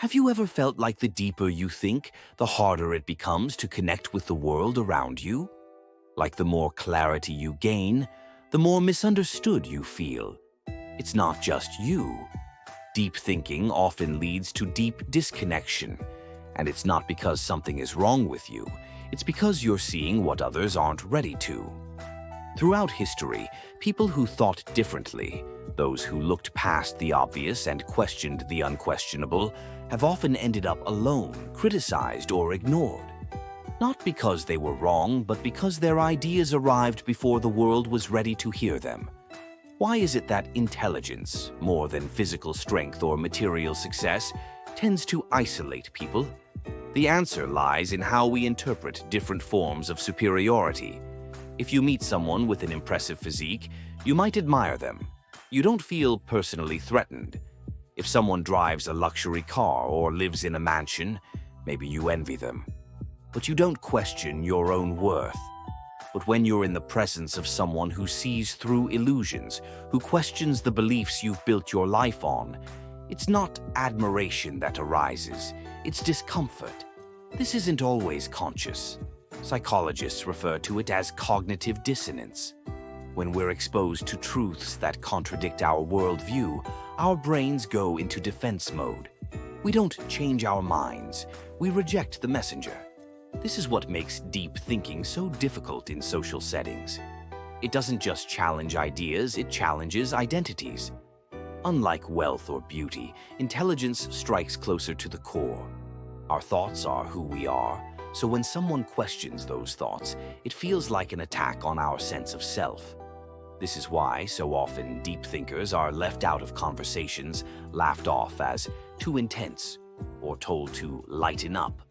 Have you ever felt like the deeper you think, the harder it becomes to connect with the world around you? Like the more clarity you gain, the more misunderstood you feel. It's not just you. Deep thinking often leads to deep disconnection, and it's not because something is wrong with you, it's because you're seeing what others aren't ready to. Throughout history, people who thought differently, those who looked past the obvious and questioned the unquestionable, have often ended up alone, criticized, or ignored. Not because they were wrong, but because their ideas arrived before the world was ready to hear them. Why is it that intelligence, more than physical strength or material success, tends to isolate people? The answer lies in how we interpret different forms of superiority. If you meet someone with an impressive physique, you might admire them. You don't feel personally threatened. If someone drives a luxury car or lives in a mansion, maybe you envy them. But you don't question your own worth. But when you're in the presence of someone who sees through illusions, who questions the beliefs you've built your life on, it's not admiration that arises, it's discomfort. This isn't always conscious. Psychologists refer to it as cognitive dissonance. When we're exposed to truths that contradict our worldview, our brains go into defense mode. We don't change our minds, we reject the messenger. This is what makes deep thinking so difficult in social settings. It doesn't just challenge ideas, it challenges identities. Unlike wealth or beauty, intelligence strikes closer to the core. Our thoughts are who we are, so when someone questions those thoughts, it feels like an attack on our sense of self. This is why, so often, deep thinkers are left out of conversations, laughed off as too intense, or told to lighten up.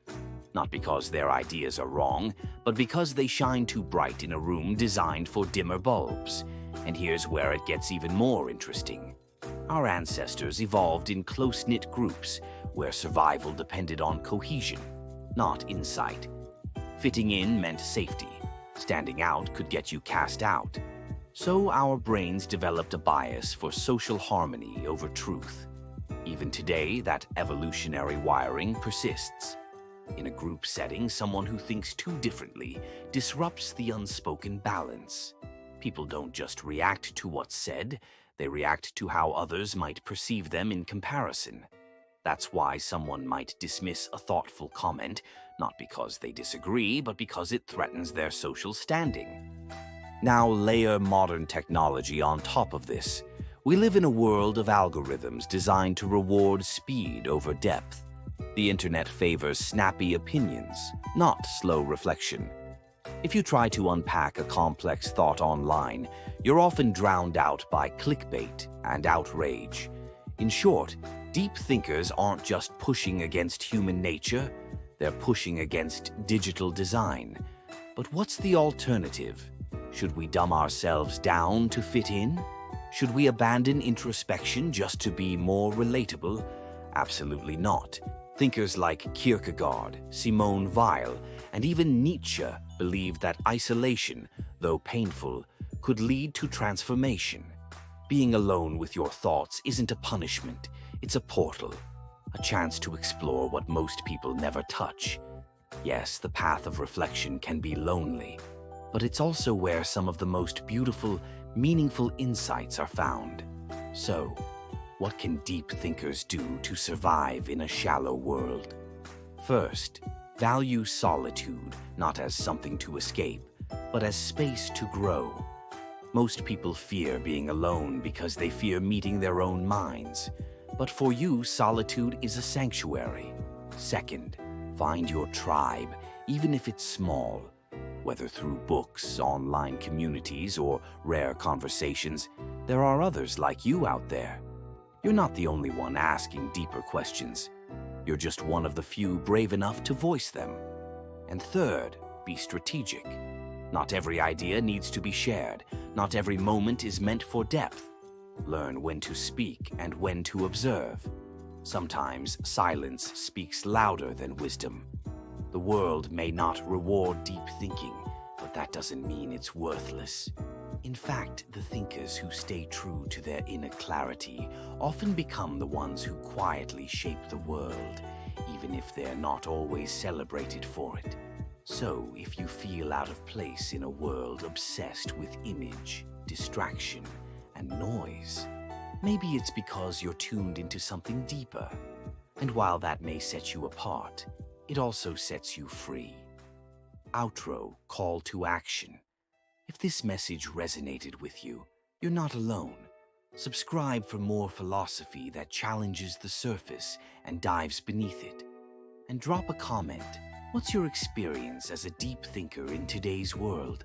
Not because their ideas are wrong, but because they shine too bright in a room designed for dimmer bulbs. And here's where it gets even more interesting. Our ancestors evolved in close-knit groups, where survival depended on cohesion, not insight. Fitting in meant safety. Standing out could get you cast out. So our brains developed a bias for social harmony over truth. Even today, that evolutionary wiring persists. In a group setting, someone who thinks too differently disrupts the unspoken balance. People don't just react to what's said, they react to how others might perceive them in comparison. That's why someone might dismiss a thoughtful comment, not because they disagree, but because it threatens their social standing. Now layer modern technology on top of this. We live in a world of algorithms designed to reward speed over depth. The internet favors snappy opinions, not slow reflection. If you try to unpack a complex thought online, you're often drowned out by clickbait and outrage. In short, deep thinkers aren't just pushing against human nature, they're pushing against digital design. But what's the alternative? Should we dumb ourselves down to fit in? Should we abandon introspection just to be more relatable? Absolutely not. Thinkers like Kierkegaard, Simone Weil, and even Nietzsche believed that isolation, though painful, could lead to transformation. Being alone with your thoughts isn't a punishment, it's a portal, a chance to explore what most people never touch. Yes, the path of reflection can be lonely, but it's also where some of the most beautiful, meaningful insights are found. So, what can deep thinkers do to survive in a shallow world? First, value solitude, not as something to escape, but as space to grow. Most people fear being alone because they fear meeting their own minds. But for you, solitude is a sanctuary. Second, find your tribe, even if it's small. Whether through books, online communities, or rare conversations, there are others like you out there. You're not the only one asking deeper questions. You're just one of the few brave enough to voice them. And third, be strategic. Not every idea needs to be shared. Not every moment is meant for depth. Learn when to speak and when to observe. Sometimes silence speaks louder than wisdom. The world may not reward deep thinking, but that doesn't mean it's worthless. In fact, the thinkers who stay true to their inner clarity often become the ones who quietly shape the world, even if they're not always celebrated for it. So, if you feel out of place in a world obsessed with image, distraction, and noise, maybe it's because you're tuned into something deeper. And while that may set you apart, it also sets you free. Outro, call to action. If this message resonated with you, you're not alone. Subscribe for more philosophy that challenges the surface and dives beneath it. And drop a comment. What's your experience as a deep thinker in today's world?